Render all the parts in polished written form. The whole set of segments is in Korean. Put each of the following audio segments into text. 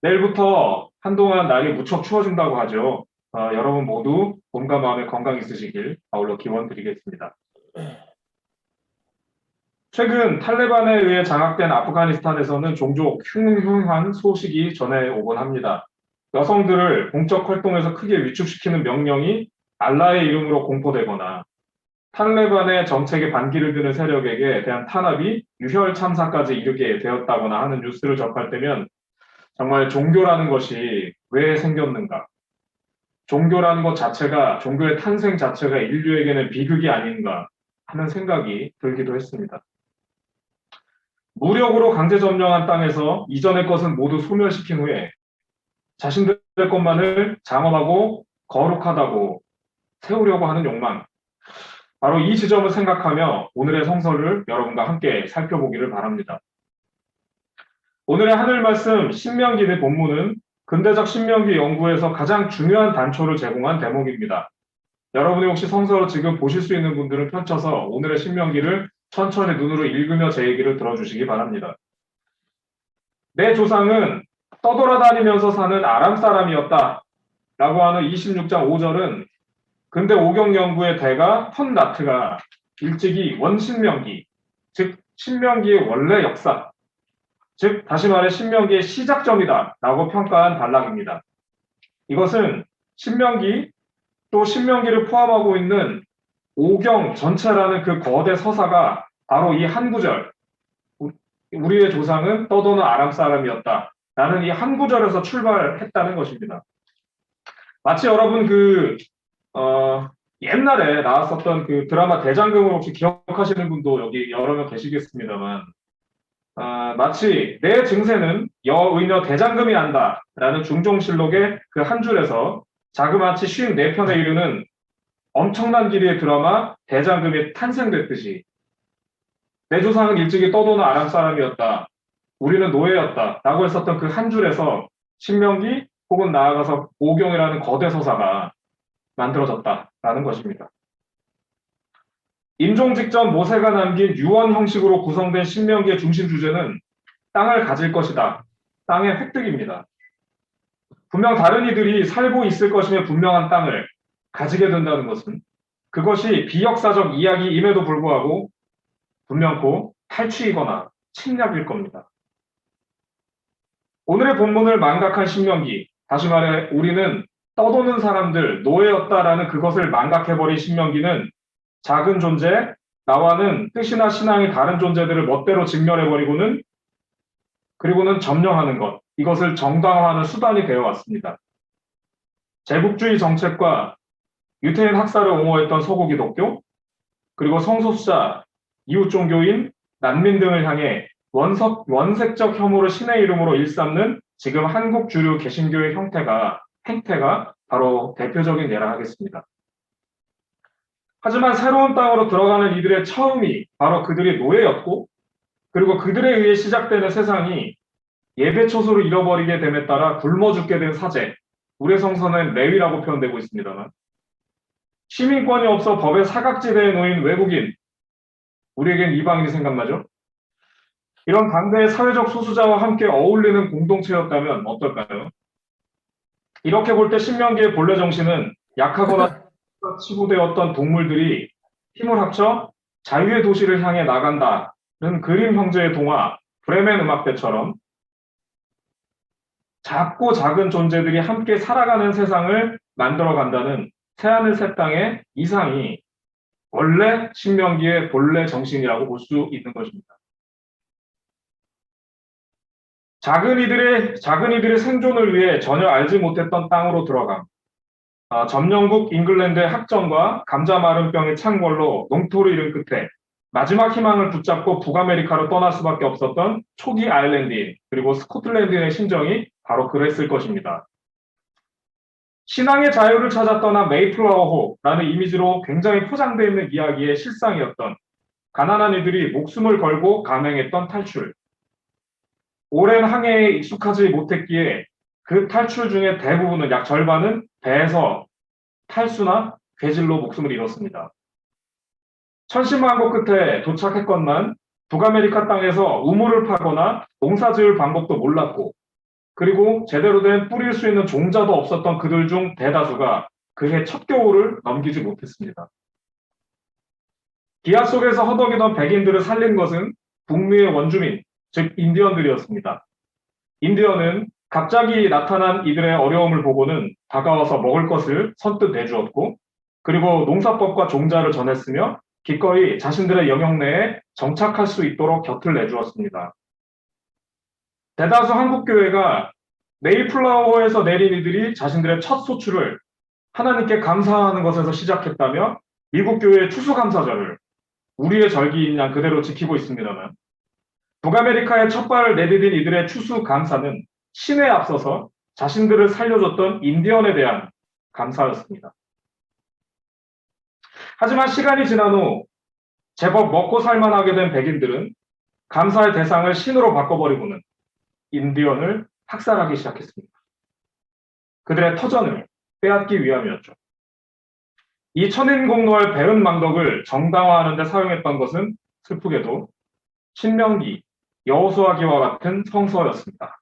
내일부터 한동안 날이 무척 추워진다고 하죠. 여러분 모두 몸과 마음에 건강 있으시길 아울러 기원 드리겠습니다. 최근 탈레반에 의해 장악된 아프가니스탄에서는 종종 흉흉한 소식이 전해오곤 합니다. 여성들을 공적 활동에서 크게 위축시키는 명령이 알라의 이름으로 공포되거나 탈레반의 정책에 반기를 드는 세력에게 대한 탄압이 유혈 참사까지 이르게 되었다거나 하는 뉴스를 접할 때면 정말 종교라는 것이 왜 생겼는가? 종교라는 것 자체가, 종교의 탄생 자체가 인류에게는 비극이 아닌가 하는 생각이 들기도 했습니다. 무력으로 강제 점령한 땅에서 이전의 것은 모두 소멸시킨 후에 자신들의 것만을 장엄하고 거룩하다고 세우려고 하는 욕망. 바로 이 지점을 생각하며 오늘의 성서를 여러분과 함께 살펴보기를 바랍니다. 오늘의 하늘 말씀 신명기의 본문은 근대적 신명기 연구에서 가장 중요한 단초를 제공한 대목입니다. 여러분이 혹시 성서를 지금 보실 수 있는 분들은 펼쳐서 오늘의 신명기를 천천히 눈으로 읽으며 제 얘기를 들어주시기 바랍니다. 내 조상은 떠돌아다니면서 사는 아람 사람이었다 라고 하는 26장 5절은 근대 오경 연구의 대가 펀나트가 일찍이 원신명기, 즉 신명기의 원래 역사, 즉 다시 말해 신명기의 시작점이다 라고 평가한 단락입니다. 이것은 신명기 또 신명기를 포함하고 있는 오경 전체라는 그 거대 서사가 바로 이 한 구절, 우리의 조상은 떠도는 아람 사람이었다 라는 이 한 구절에서 출발했다는 것입니다. 마치 여러분 옛날에 나왔었던 그 드라마 대장금을 혹시 기억하시는 분도 여기 여러 명 계시겠습니다만, 마치 내 증세는 여의녀 대장금이 한다라는 중종실록의 그 한 줄에서 자그마치 54편에 이르는 엄청난 길이의 드라마 대장금이 탄생됐듯이 내 조상은 일찍이 떠도는 아람 사람이었다. 우리는 노예였다. 라고 했었던 그 한 줄에서 신명기 혹은 나아가서 오경이라는 거대 서사가 만들어졌다라는 것입니다. 임종 직전 모세가 남긴 유언 형식으로 구성된 신명기의 중심 주제는 땅을 가질 것이다. 땅의 획득입니다. 분명 다른 이들이 살고 있을 것임에 분명한 땅을 가지게 된다는 것은 그것이 비역사적 이야기임에도 불구하고 분명코 탈취이거나 침략일 겁니다. 오늘의 본문을 망각한 신명기, 다시 말해 우리는 떠도는 사람들, 노예였다라는 그것을 망각해버린 신명기는 작은 존재, 나와는 뜻이나 신앙이 다른 존재들을 멋대로 직면해버리고는 그리고는 점령하는 것, 이것을 정당화하는 수단이 되어 왔습니다. 제국주의 정책과 유태인 학살을 옹호했던 서구 기독교, 그리고 성소수자, 이웃 종교인, 난민 등을 향해 원색적 혐오를 신의 이름으로 일삼는 지금 한국 주류 개신교의 행태가 바로 대표적인 예라 하겠습니다. 하지만 새로운 땅으로 들어가는 이들의 처음이 바로 그들이 노예였고, 그리고 그들에 의해 시작되는 세상이 예배 초소를 잃어버리게 됨에 따라 굶어 죽게 된 사제, 우리 성서는 레위라고 표현되고 있습니다만, 시민권이 없어 법의 사각지대에 놓인 외국인, 우리에겐 이방인이 생각나죠? 이런 당대의 사회적 소수자와 함께 어울리는 공동체였다면 어떨까요? 이렇게 볼 때 신명기의 본래 정신은 약하거나 치부되었던 동물들이 힘을 합쳐 자유의 도시를 향해 나간다는 그림 형제의 동화 브레멘 음악대처럼 작고 작은 존재들이 함께 살아가는 세상을 만들어간다는 새하늘 새 땅의 이상이 원래 신명기의 본래 정신이라고 볼 수 있는 것입니다. 작은 이들의 생존을 위해 전혀 알지 못했던 땅으로 들어감. 점령국 잉글랜드의 학정과 감자 마름병의 창궐로 농토를 잃은 끝에 마지막 희망을 붙잡고 북아메리카로 떠날 수밖에 없었던 초기 아일랜드인 그리고 스코틀랜드인의 심정이 바로 그랬을 것입니다. 신앙의 자유를 찾아 떠난 메이플라워호라는 이미지로 굉장히 포장되어 있는 이야기의 실상이었던 가난한 이들이 목숨을 걸고 감행했던 탈출. 오랜 항해에 익숙하지 못했기에 그 탈출 중에 대부분은 약 절반은 배에서 탈수나 괴질로 목숨을 잃었습니다. 천신만고 끝에 도착했건만 북아메리카 땅에서 우물을 파거나 농사 지을 방법도 몰랐고 그리고 제대로 된 뿌릴 수 있는 종자도 없었던 그들 중 대다수가 그해 첫 겨울을 넘기지 못했습니다. 기아 속에서 허덕이던 백인들을 살린 것은 북미의 원주민, 즉 인디언들이었습니다. 인디언은 갑자기 나타난 이들의 어려움을 보고는 다가와서 먹을 것을 선뜻 내주었고, 그리고 농사법과 종자를 전했으며 기꺼이 자신들의 영역 내에 정착할 수 있도록 곁을 내주었습니다. 대다수 한국교회가 메이플라워에서 내린 이들이 자신들의 첫 소출을 하나님께 감사하는 것에서 시작했다며 미국 교회의 추수감사절을 우리의 절기인 양 그대로 지키고 있습니다만, 북아메리카에 첫 발을 내디딘 이들의 추수감사는 신에 앞서서 자신들을 살려줬던 인디언에 대한 감사였습니다. 하지만 시간이 지난 후 제법 먹고 살만하게 된 백인들은 감사의 대상을 신으로 바꿔버리고는 인디언을 학살하기 시작했습니다. 그들의 터전을 빼앗기 위함이었죠. 이 천인공노할 배은망덕을 정당화하는 데 사용했던 것은 슬프게도 신명기, 여호수아기와 같은 성서였습니다.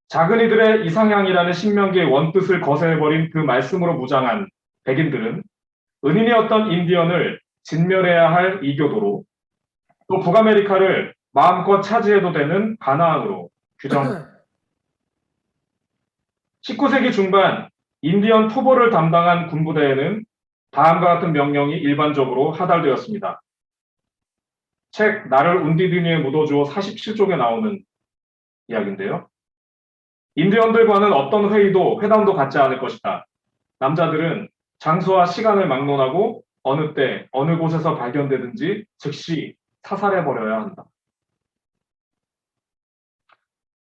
작은 이들의 이상향이라는 신명기의 원뜻을 거세해버린 그 말씀으로 무장한 백인들은 은인이었던 인디언을 진멸해야 할 이교도로, 또 북아메리카를 마음껏 차지해도 되는 가나안으로 규정. 19세기 중반 인디언 토벌을 담당한 군부대에는 다음과 같은 명령이 일반적으로 하달되었습니다. 책 나를 운디드니에 묻어주어 47쪽에 나오는 이야기인데요. 인디언들과는 어떤 회담도 갖지 않을 것이다. 남자들은 장소와 시간을 막론하고 어느 때 어느 곳에서 발견되든지 즉시 사살해버려야 한다.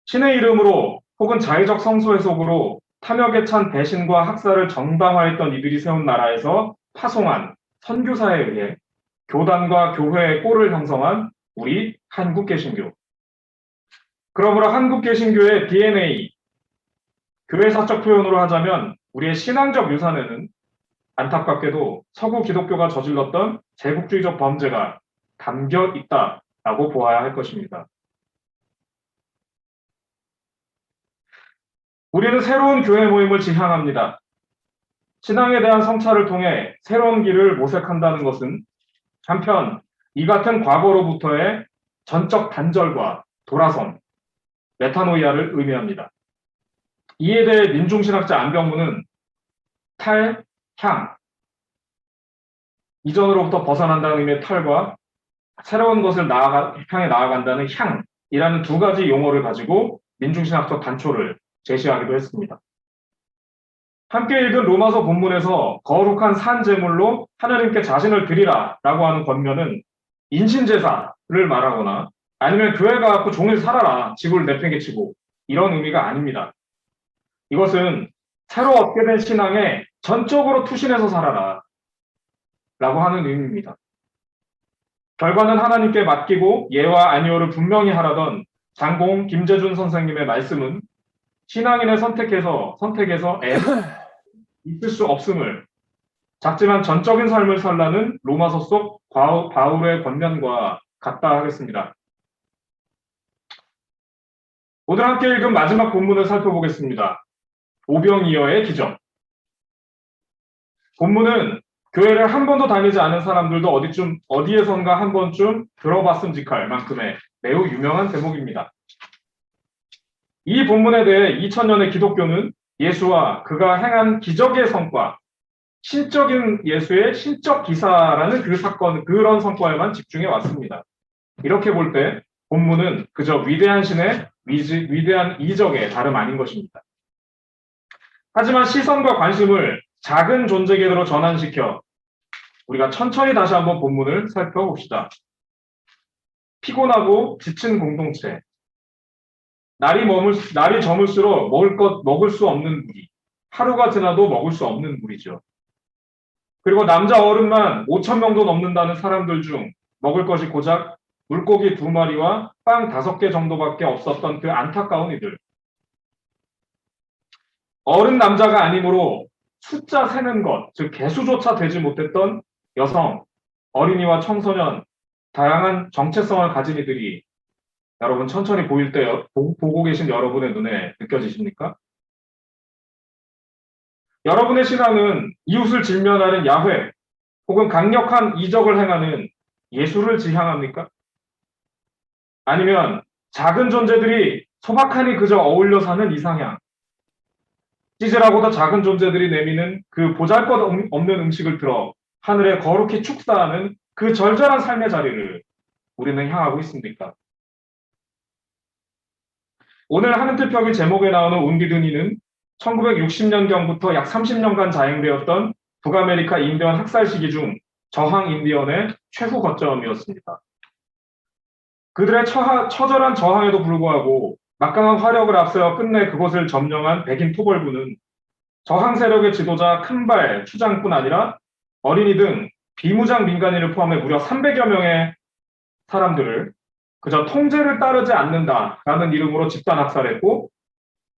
신의 이름으로 혹은 자의적 성소 해석으로 탐욕에 찬 배신과 학살을 정당화했던 이들이 세운 나라에서 파송한 선교사에 의해 교단과 교회의 꼴을 형성한 우리 한국개신교. 그러므로 한국개신교의 DNA, 교회사적 표현으로 하자면 우리의 신앙적 유산에는 안타깝게도 서구 기독교가 저질렀던 제국주의적 범죄가 담겨 있다라고 보아야 할 것입니다. 우리는 새로운 교회 모임을 지향합니다. 신앙에 대한 성찰을 통해 새로운 길을 모색한다는 것은 한편 이 같은 과거로부터의 전적 단절과 돌아선, 메타노이아를 의미합니다. 이에 대해 민중신학자 안병무는 탈, 향, 이전으로부터 벗어난다는 의미의 탈과 새로운 것을 향해 나아간다는 향이라는 두 가지 용어를 가지고 민중신학적 단초를 제시하기도 했습니다. 함께 읽은 로마서 본문에서 거룩한 산 제물로 하나님께 자신을 드리라라고 하는 권면은 인신제사를 말하거나 아니면 교회 가갖고 종일 살아라, 지구를 내팽개치고, 이런 의미가 아닙니다. 이것은 새로 얻게 된 신앙에 전적으로 투신해서 살아라 라고 하는 의미입니다. 결과는 하나님께 맡기고 예와 아니오를 분명히 하라던 장공 김재준 선생님의 말씀은 신앙인의 선택에서 있을 수 없음을, 작지만 전적인 삶을 살라는 로마서 속 바울의 권면과 같다 하겠습니다. 오늘 함께 읽은 마지막 본문을 살펴보겠습니다. 오병이어의 기적. 본문은 교회를 한 번도 다니지 않은 사람들도 어디에선가 한 번쯤 들어봤음직할 만큼의 매우 유명한 대목입니다. 이 본문에 대해 2000년의 기독교는 예수와 그가 행한 기적의 성과, 신적인 예수의 신적 기사라는 그런 성과에만 집중해 왔습니다. 이렇게 볼 때 본문은 그저 위대한 신의 위대한 이적의 다름 아닌 것입니다. 하지만 시선과 관심을 작은 존재계로 전환시켜 우리가 천천히 다시 한번 본문을 살펴봅시다. 피곤하고 지친 공동체, 날이 저물수록 먹을 수 없는 무리, 하루가 지나도 먹을 수 없는 무리죠. 그리고 남자 어른만 5,000명도 넘는다는 사람들 중 먹을 것이 고작 물고기 2마리와 빵 5개 정도밖에 없었던 그 안타까운 이들. 어른 남자가 아니므로 숫자 세는 것, 즉 개수조차 되지 못했던 여성, 어린이와 청소년, 다양한 정체성을 가진 이들이 여러분 천천히 보일 때 보고 계신 여러분의 눈에 느껴지십니까? 여러분의 신앙은 이웃을 질면하는 야훼 혹은 강력한 이적을 행하는 예수를 지향합니까? 아니면 작은 존재들이 소박하니 그저 어울려 사는 이상향, 찌질하고도 작은 존재들이 내미는 그 보잘것없는 음식을 들어 하늘에 거룩히 축사하는 그 절절한 삶의 자리를 우리는 향하고 있습니까? 오늘 하늘틀평의 제목에 나오는 운디드니는 1960년경부터 약 30년간 자행되었던 북아메리카 인디언 학살 시기 중 저항 인디언의 최후 거점이었습니다. 그들의 처절한 저항에도 불구하고 막강한 화력을 앞세워 끝내 그곳을 점령한 백인 토벌부는 저항 세력의 지도자 큰발 추장뿐 아니라 어린이 등 비무장 민간인을 포함해 무려 300여 명의 사람들을 그저 통제를 따르지 않는다라는 이름으로 집단 학살했고,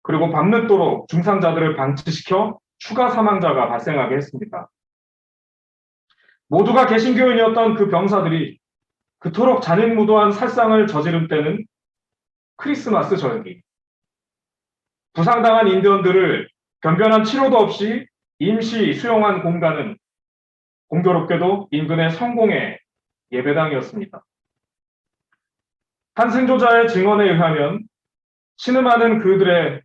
그리고 밤늦도록 중상자들을 방치시켜 추가 사망자가 발생하게 했습니다. 모두가 개신교인이었던 그 병사들이 그토록 잔인무도한 살상을 저지른 때는 크리스마스 절기. 부상당한 인디언들을 변변한 치료도 없이 임시 수용한 공간은 공교롭게도 인근의 성공의 예배당이었습니다. 한 생존자의 증언에 의하면 신음하는 그들의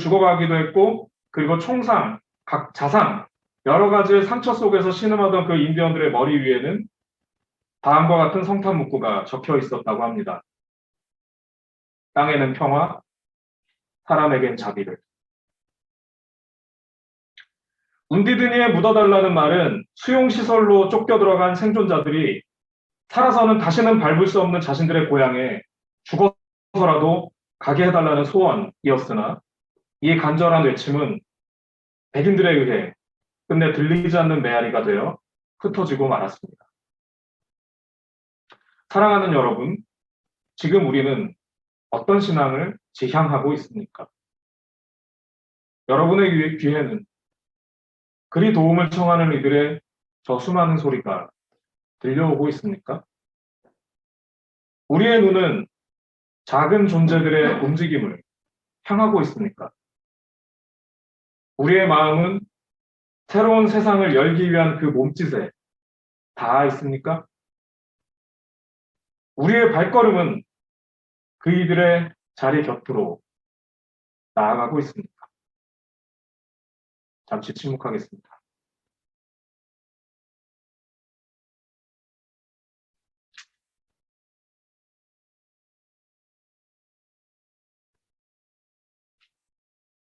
죽어가기도 했고, 그리고 총상, 각 자상, 여러 가지의 상처 속에서 신음하던 그 인디언들의 머리 위에는 다음과 같은 성탄 문구가 적혀 있었다고 합니다. 땅에는 평화, 사람에겐 자비를. 운디드니에 묻어달라는 말은 수용시설로 쫓겨 들어간 생존자들이 살아서는 다시는 밟을 수 없는 자신들의 고향에 죽어서라도 가게 해달라는 소원이었으나, 이 간절한 외침은 백인들에 의해 끝내 들리지 않는 메아리가 되어 흩어지고 말았습니다. 사랑하는 여러분, 지금 우리는 어떤 신앙을 지향하고 있습니까? 여러분의 귀에는 그리 도움을 청하는 이들의 저 수많은 소리가 들려오고 있습니까? 우리의 눈은 작은 존재들의 움직임을 향하고 있습니까? 우리의 마음은 새로운 세상을 열기 위한 그 몸짓에 닿아 있습니까? 우리의 발걸음은 그 이들의 자리 곁으로 나아가고 있습니까? 잠시 침묵하겠습니다.